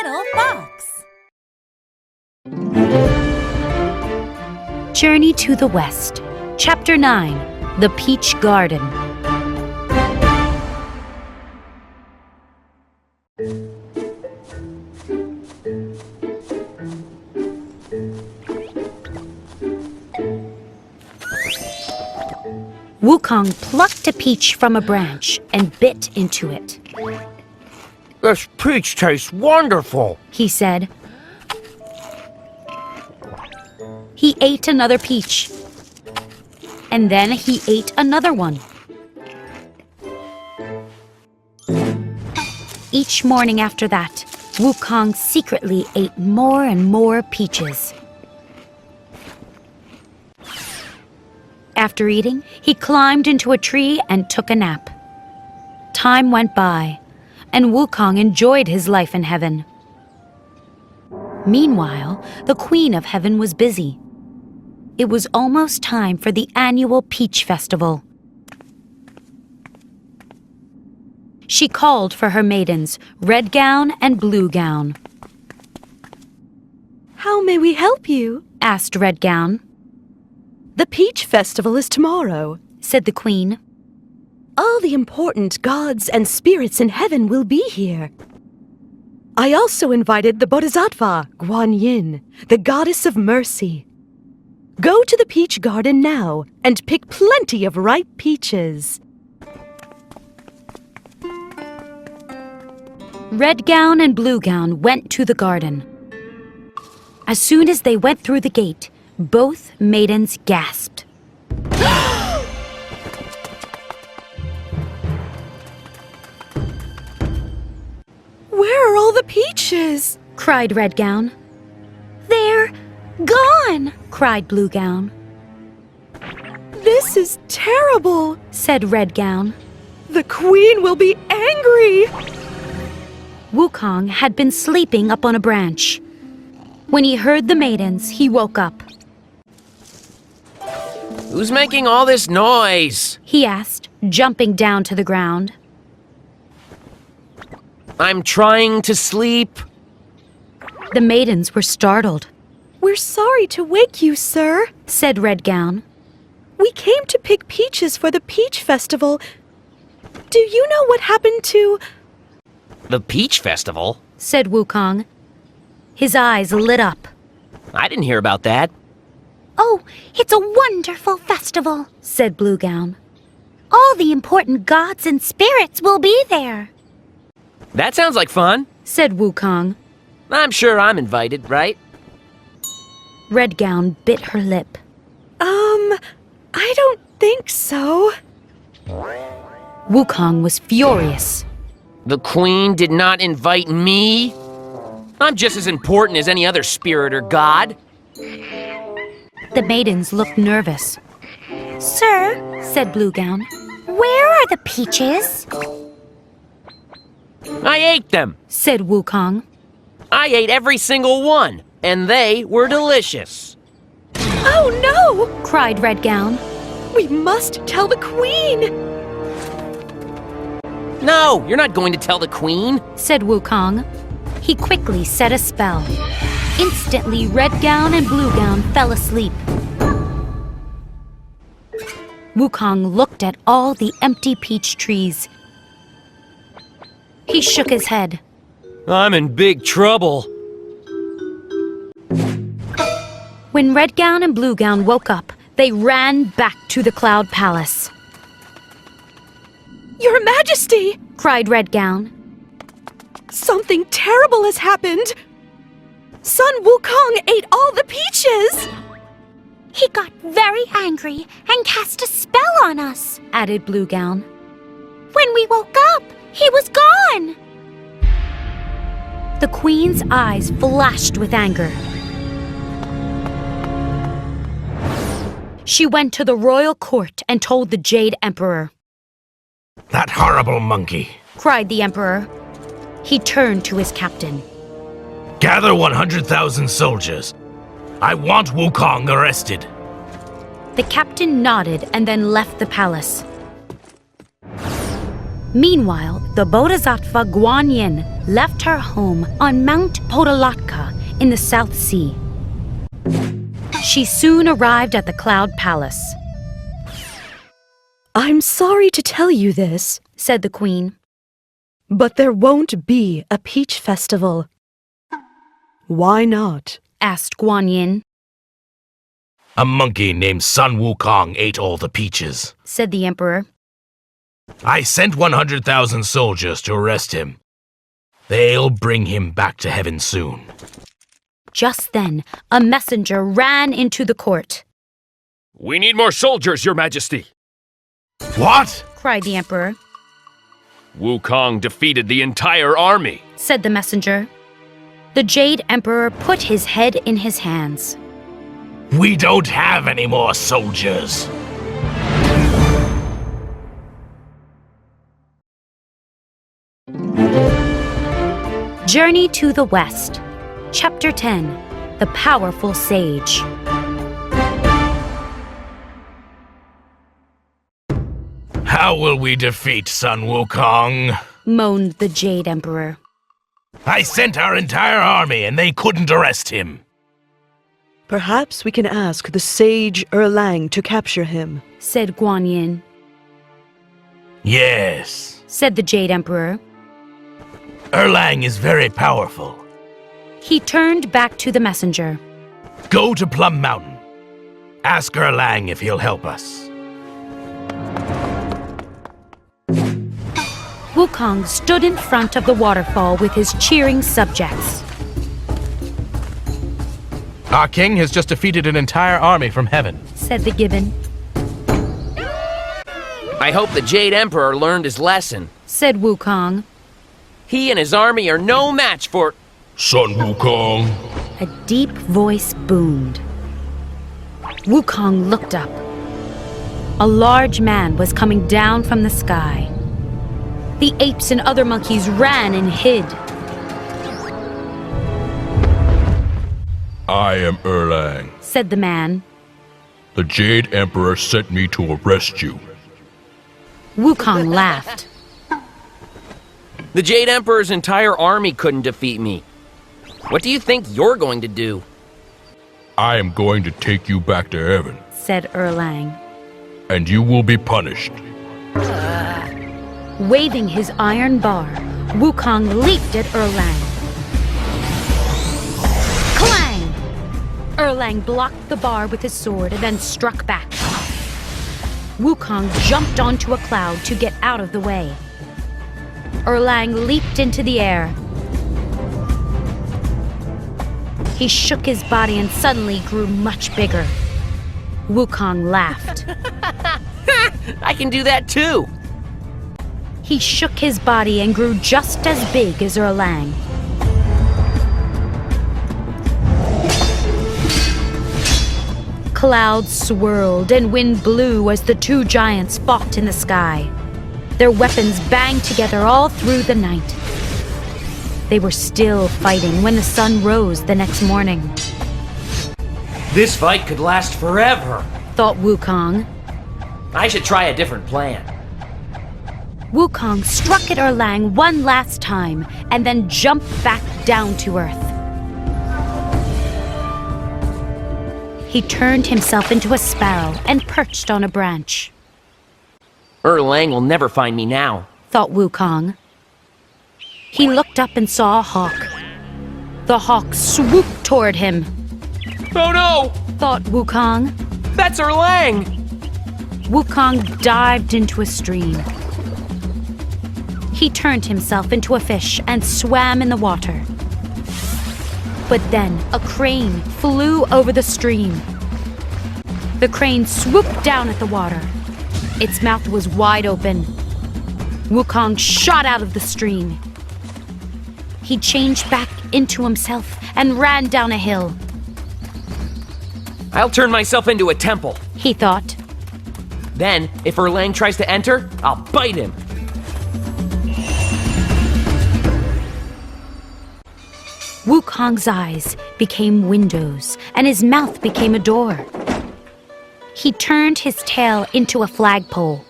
little fox. Journey to the West. Chapter 9. The Peach Garden. Wukong plucked a peach from a branch and bit into it. This peach tastes wonderful, He said. He ate another peach. And then he ate another one. Each morning after that, Wukong secretly ate more and more peaches. After eating, he climbed into a tree and took a nap. Time went by, and Wukong enjoyed his life in heaven. Meanwhile, the Queen of Heaven was busy. It was almost time for the annual Peach Festival. She called for her maidens, Red Gown and Blue Gown. "How may we help you?" asked Red Gown. "The Peach Festival is tomorrow," said the Queen. "All the important gods and spirits in heaven will be here. I also invited the Bodhisattva, Guan Yin, the goddess of mercy. Go to the peach garden now and pick plenty of ripe peaches." Red Gown and Blue Gown went to the garden. As soon as they went through the gate, both maidens gasped. "Where are all the peaches?" cried Red Gown. "They're gone!" cried Blue Gown. "This is terrible," said Red Gown. "The queen will be angry." Wukong had been sleeping up on a branch. When he heard the maidens, he woke up. Who's making all this noise? He asked, jumping down to the ground. I'm trying to sleep. The maidens were startled. "We're sorry to wake you, sir," said Red Gown. "We came to pick peaches for the Peach Festival. Do you know what happened to—" The Peach Festival? said Wukong. His eyes lit up. I didn't hear about that. "Oh, it's a wonderful festival," said Blue Gown. "All the important gods and spirits will be there," That sounds like fun. said Wukong. I'm sure I'm invited, right? Red Gown bit her lip. I don't think so." Wukong was furious. The Queen did not invite me? I'm just as important as any other spirit or god. The maidens looked nervous. "Sir," said Blue Gown, "where are the peaches?" I ate them. said Wukong. I ate every single one, and they were delicious. "Oh no! cried Red Gown. We must tell the queen!" No, you're not going to tell the Queen. said Wukong. He quickly set a spell. Instantly, Red Gown and Blue Gown fell asleep. Wukong looked at all the empty peach trees. He shook his head. I'm in big trouble. When Red Gown and Blue Gown woke up, they ran back to the Cloud Palace. "Your Majesty! Cried Red Gown. Something terrible has happened! Son Wukong ate all the peaches!" He got very angry and cast a spell on us, added Blue Gown. When we woke up, he was gone! The Queen's eyes flashed with anger. She went to the royal court and told the Jade Emperor. That horrible monkey. Cried the Emperor. He turned to his captain. Gather 100,000 soldiers. I want Wukong arrested. The captain nodded and then left the palace. Meanwhile, the Bodhisattva Guan Yin left her home on Mount Podolatka in the South Sea. She soon arrived at the Cloud Palace. I'm sorry to tell you this, Said the queen. but there won't be a peach festival. Why not? Asked Guan Yin. A monkey named Sun Wukong ate all the peaches. Said the emperor. I sent 100,000 soldiers to arrest him. They'll bring him back to heaven soon. Just then, a messenger ran into the court. We need more soldiers, Your Majesty. What? Cried the emperor. Wukong defeated the entire army. Said the messenger. The Jade Emperor put his head in his hands. We don't have any more soldiers. Journey to the West. Chapter 10. The Powerful Sage. How will we defeat Sun Wukong? Moaned the Jade Emperor. I sent our entire army and they couldn't arrest him. Perhaps we can ask the sage Erlang to capture him. Said Guan Yin. Yes. Said the Jade Emperor. Erlang is very powerful. He turned back to the messenger. Go to Plum Mountain. Ask Erlang if he'll help us. Wukong stood in front of the waterfall with his cheering subjects. Our king has just defeated an entire army from heaven. Said the gibbon. I hope the Jade Emperor learned his lesson. Said Wukong. He and his army are no match for... Sun Wukong. A deep voice boomed. Wukong looked up. A large man was coming down from the sky. The apes and other monkeys ran and hid. I am Erlang. Said the man. The Jade Emperor sent me to arrest you. Wukong laughed. The Jade Emperor's entire army couldn't defeat me. What do you think you're going to do? I am going to take you back to heaven, Said Erlang. and you will be punished. Waving his iron bar, Wukong leaped at Erlang. Clang! Erlang blocked the bar with his sword and then struck back. Wukong jumped onto a cloud to get out of the way. Erlang leaped into the air. He shook his body and suddenly grew much bigger. Wukong laughed. I can do that too. He shook his body and grew just as big as Erlang. Clouds swirled and wind blew as the two giants fought in the sky. Their weapons banged together all through the night. They were still fighting when the sun rose the next morning. This fight could last forever. Thought Wukong. I should try a different plan. Wukong struck at Erlang one last time and then jumped back down to earth. He turned himself into a sparrow and perched on a branch. Erlang will never find me now. Thought Wukong. He looked up and saw a hawk. The hawk swooped toward him. Oh no! Thought Wukong. That's Erlang! Wukong dived into a stream. He turned himself into a fish and swam in the water. But then a crane flew over the stream. The crane swooped down at the water. Its mouth was wide open. Wukong shot out of the stream. He changed back into himself and ran down a hill. I'll turn myself into a temple. He thought. Then, if Erlang tries to enter, I'll bite him. Wukong's eyes became windows, and his mouth became a door. He turned his tail into a flagpole.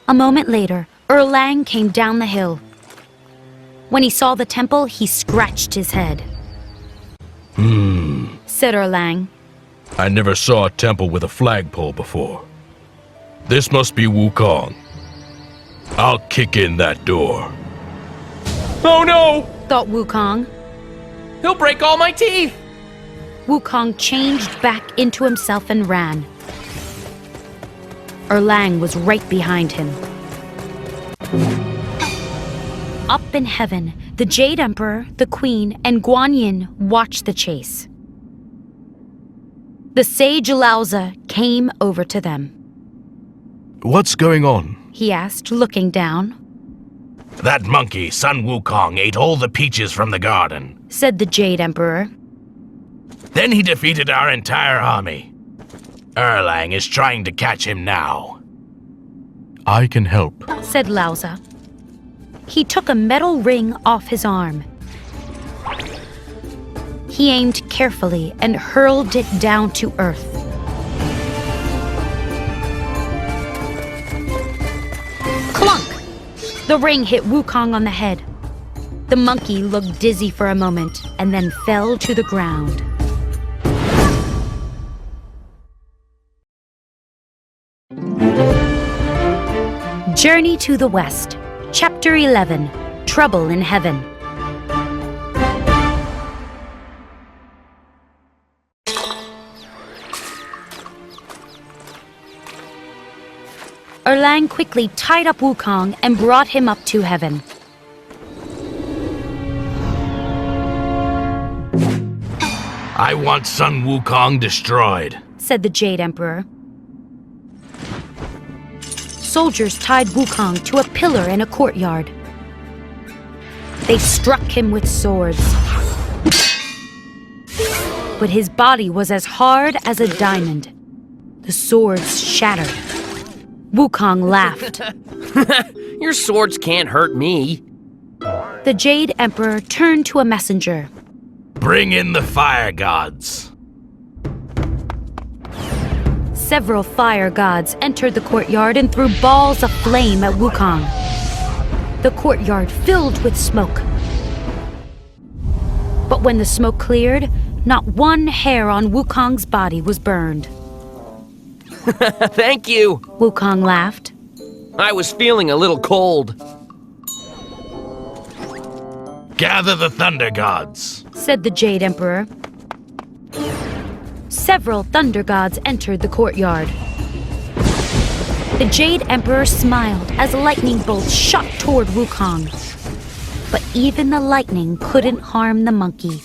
A moment later, Erlang came down the hill. When he saw the temple, he scratched his head. Said Erlang. I never saw a temple with a flagpole before. This must be Wukong. I'll kick in that door. Oh no! Thought Wukong. He'll break all my teeth! Wukong changed back into himself and ran. Erlang was right behind him. Up in heaven, the Jade Emperor, the Queen, and Guan Yin watched the chase. The sage Laozi came over to them. What's going on? He asked, looking down. That monkey, Sun Wukong, ate all the peaches from the garden. Said the Jade Emperor. Then he defeated our entire army. Erlang is trying to catch him now. I can help. Said Laozi. He took a metal ring off his arm. He aimed carefully and hurled it down to earth. Clunk! The ring hit Wukong on the head. The monkey looked dizzy for a moment and then fell to the ground. Journey to the West, Chapter 11, Trouble in Heaven. Erlang quickly tied up Wukong and brought him up to heaven. I want Sun Wukong destroyed. Said the Jade Emperor. Soldiers tied Wukong to a pillar in a courtyard. They struck him with swords. But his body was as hard as a diamond. The swords shattered. Wukong laughed. Your swords can't hurt me. The Jade Emperor turned to a messenger. Bring in the fire gods. Several fire gods entered the courtyard and threw balls of flame at Wukong. The courtyard filled with smoke. But when the smoke cleared, not one hair on Wukong's body was burned. Thank you. Wukong laughed. I was feeling a little cold. Gather the thunder gods. Said the Jade Emperor. Several thunder gods entered the courtyard. The Jade Emperor smiled as lightning bolts shot toward Wukong. But even the lightning couldn't harm the monkey.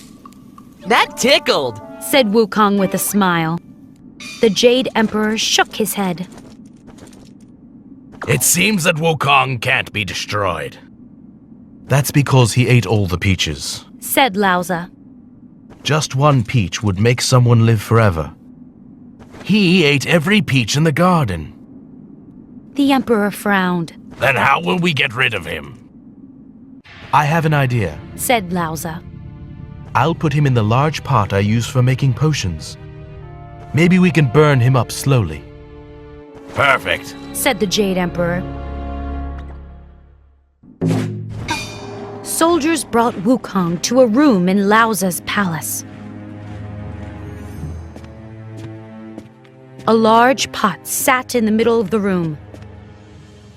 That tickled. Said Wukong with a smile. The Jade Emperor shook his head. It seems that Wukong can't be destroyed. That's because he ate all the peaches. Said Laozi. Just one peach would make someone live forever. He ate every peach in the garden. The Emperor frowned. Then how will we get rid of him? I have an idea. Said Laozi. I'll put him in the large pot I use for making potions. Maybe we can burn him up slowly. Perfect. Said the Jade Emperor. Soldiers brought Wukong to a room in Laozi's palace. A large pot sat in the middle of the room.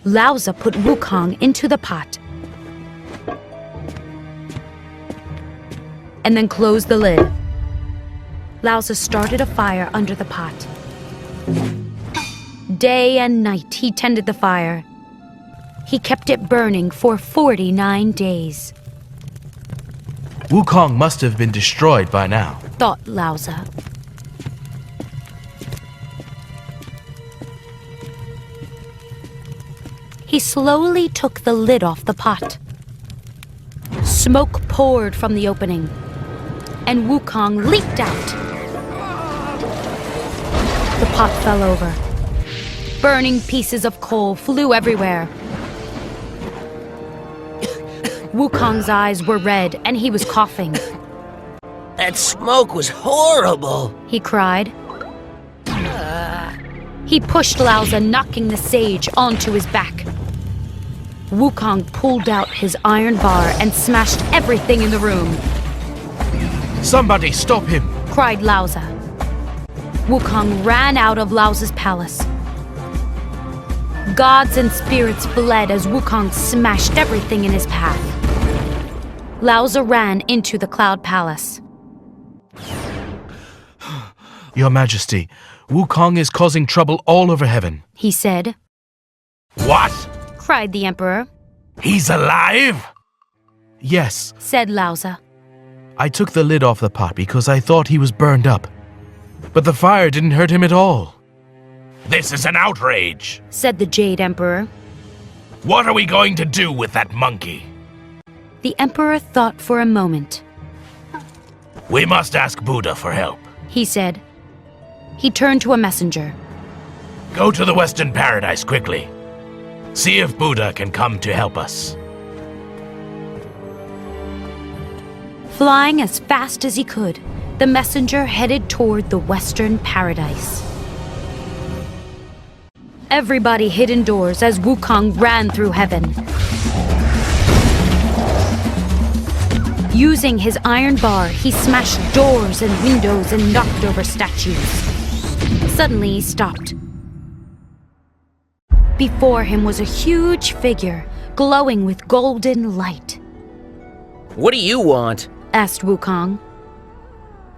Laozi put Wukong into the pot and then closed the lid. Laozi started a fire under the pot. Day and night he tended the fire. He kept it burning for 49 days. Wukong must have been destroyed by now. Thought Laozi. He slowly took the lid off the pot. Smoke poured from the opening, and Wukong leaped out. The pot fell over. Burning pieces of coal flew everywhere. Wukong's eyes were red, and he was coughing. That smoke was horrible. He cried. He pushed Laozi, knocking the sage onto his back. Wukong pulled out his iron bar and smashed everything in the room, Somebody stop him! cried Lauza. Wukong ran out of Lauza's palace. Gods and spirits fled as Wukong smashed everything in his path. Lauza ran into the Cloud Palace. Your Majesty, Wukong is causing trouble all over heaven. He said, What? cried the Emperor. He's alive? Yes, Said Lauza. I took the lid off the pot because I thought he was burned up. But the fire didn't hurt him at all. This is an outrage. Said the Jade Emperor. What are we going to do with that monkey? The Emperor thought for a moment. We must ask Buddha for help. He said. He turned to a messenger. Go to the Western Paradise quickly. See if Buddha can come to help us. Flying as fast as he could, the messenger headed toward the Western Paradise. Everybody hid indoors as Wukong ran through heaven. Using his iron bar, he smashed doors and windows and knocked over statues. Suddenly he stopped. Before him was a huge figure, glowing with golden light. What do you want? Asked Wukong.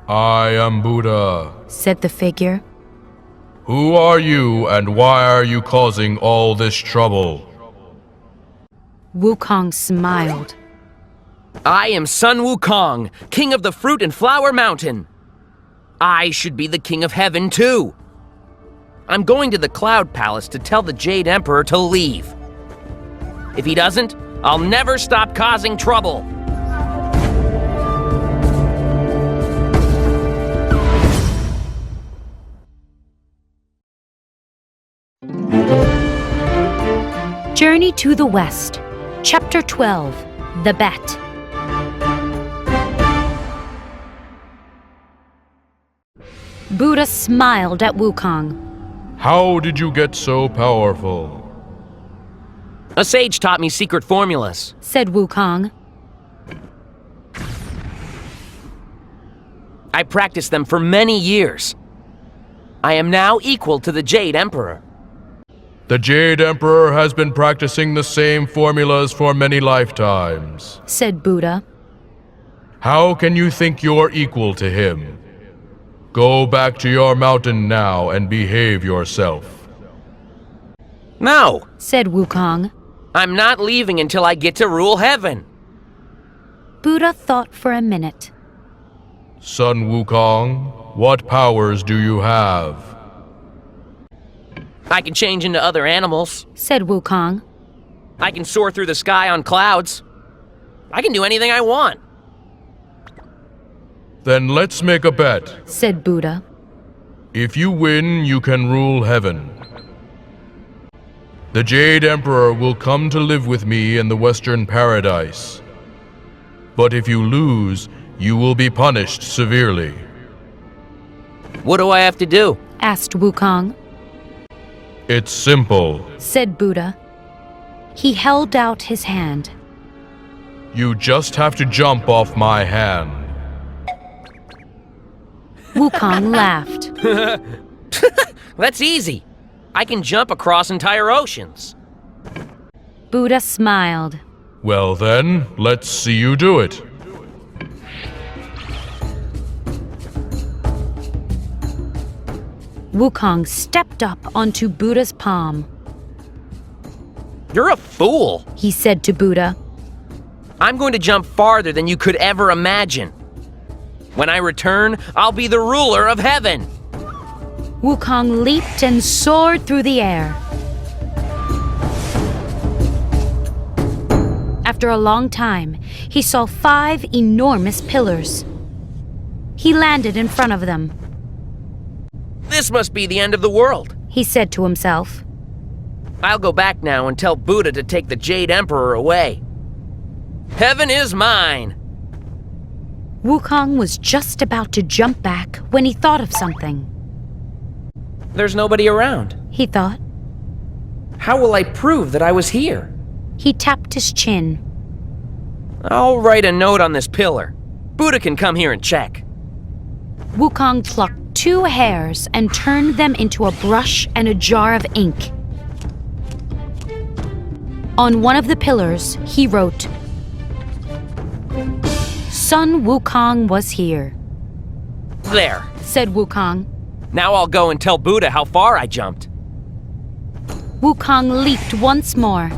I am Buddha. Said the figure. Who are you and why are you causing all this trouble? Wukong smiled. I am Sun Wukong, king of the Fruit and Flower Mountain. I should be the king of heaven, too. I'm going to the Cloud Palace to tell the Jade Emperor to leave. If he doesn't, I'll never stop causing trouble. Journey to the West, Chapter 12, The Bet. Buddha smiled at Wukong. How did you get so powerful? A sage taught me secret formulas. Said Wukong. I practiced them for many years. I am now equal to the Jade Emperor. The Jade Emperor has been practicing the same formulas for many lifetimes. Said Buddha. How can you think you're equal to him? Go back to your mountain now and behave yourself. No, Said Wukong. I'm not leaving until I get to rule heaven. Buddha thought for a minute. Son Wukong, what powers do you have? I can change into other animals. Said Wukong. I can soar through the sky on clouds. I can do anything I want. Then let's make a bet. Said Buddha. If you win, you can rule heaven. The Jade Emperor will come to live with me in the Western Paradise. But if you lose, you will be punished severely. What do I have to do? Asked Wukong. It's simple. Said Buddha. He held out his hand. You just have to jump off my hand. Wukong laughed. That's easy. I can jump across entire oceans. Buddha smiled. Well then, let's see you do it. Wukong stepped up onto Buddha's palm. You're a fool. He said to Buddha. I'm going to jump farther than you could ever imagine. When I return, I'll be the ruler of heaven. Wukong leaped and soared through the air. After a long time, he saw 5 enormous pillars. He landed in front of them. This must be the end of the world. He said to himself. I'll go back now and tell Buddha to take the Jade Emperor away. Heaven is mine. Wukong was just about to jump back when he thought of something. There's nobody around. He thought. How will I prove that I was here? He tapped his chin. I'll write a note on this pillar. Buddha can come here and check. Wukong plucked 2 hairs and turned them into a brush and a jar of ink. On one of the pillars, he wrote, Sun Wukong was here, There. said Wukong. Now I'll go and tell Buddha how far I jumped. Wukong leaped once more.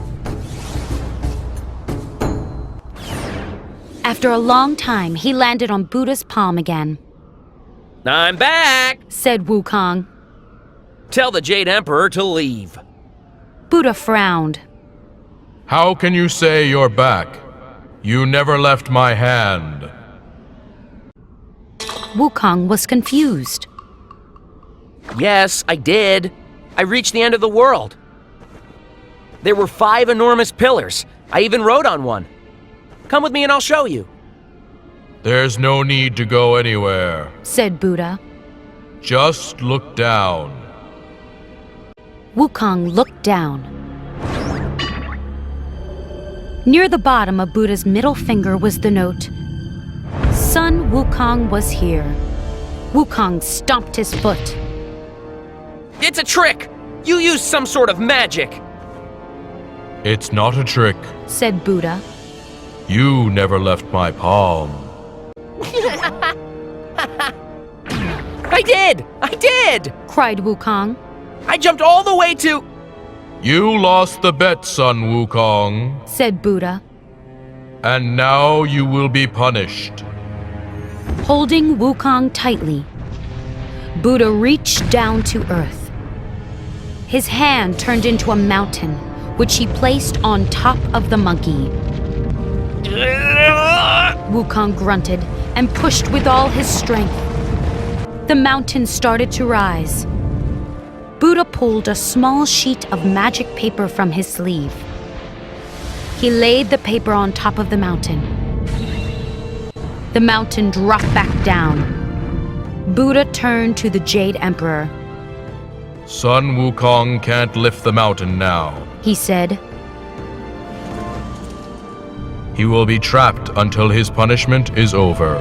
After a long time, he landed on Buddha's palm again. I'm back! Said Wukong. Tell the Jade Emperor to leave. Buddha frowned. How can you say you're back? You never left my hand. Wukong was confused. Yes, I did. I reached the end of the world. There were 5 enormous pillars. I even wrote on one. Come with me and I'll show you. There's no need to go anywhere. Said Buddha. Just look down. Wukong looked down. Near the bottom of Buddha's middle finger was the note, Sun Wukong was here. Wukong stomped his foot. It's a trick! You used some sort of magic! It's not a trick. Said Buddha. You never left my palm. I did! I did! Cried Wukong. I jumped all the way to... You lost the bet, Sun Wukong. Said Buddha. And now you will be punished. Holding Wukong tightly, Buddha reached down to earth. His hand turned into a mountain, which he placed on top of the monkey. Wukong grunted and pushed with all his strength. The mountain started to rise. Buddha pulled a small sheet of magic paper from his sleeve. He laid the paper on top of the mountain. The mountain dropped back down. Buddha turned to the Jade Emperor. Sun Wukong can't lift the mountain now. He said, He will be trapped until his punishment is over.